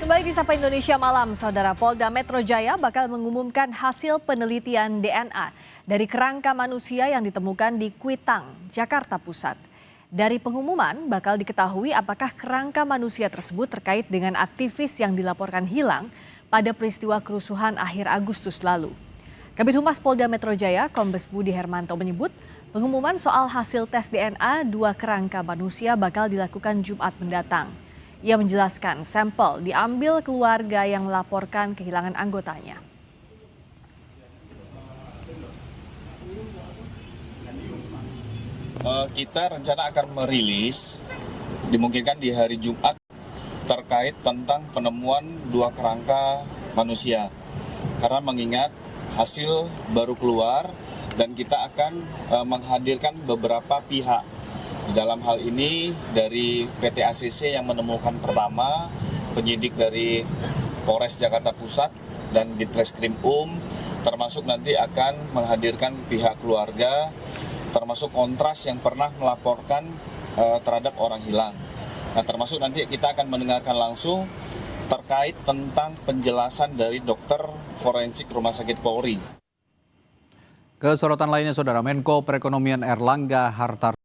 Kembali di Sapa Indonesia Malam, Saudara. Polda Metro Jaya bakal mengumumkan hasil penelitian DNA dari kerangka manusia yang ditemukan di Kuitang, Jakarta Pusat. Dari pengumuman bakal diketahui apakah kerangka manusia tersebut terkait dengan aktivis yang dilaporkan hilang pada peristiwa kerusuhan akhir Agustus lalu. Kabid Humas Polda Metro Jaya, Kombes Budi Hermanto menyebut pengumuman soal hasil tes DNA dua kerangka manusia bakal dilakukan Jumat mendatang. Ia menjelaskan sampel diambil keluarga yang melaporkan kehilangan anggotanya. Kita rencana akan merilis, dimungkinkan di hari Jumat, terkait tentang penemuan dua kerangka manusia. Karena mengingat hasil baru keluar dan kita akan menghadirkan beberapa pihak. Dalam hal ini dari PT ACC yang menemukan pertama, penyidik dari Polres Jakarta Pusat dan Ditreskrim termasuk nanti akan menghadirkan pihak keluarga, termasuk kontras yang pernah melaporkan terhadap orang hilang. Nah, termasuk nanti kita akan mendengarkan langsung terkait tentang penjelasan dari dokter forensik Rumah Sakit Polri. Ke sorotan lainnya, Saudara, Menko Perekonomian Erlangga Hartarto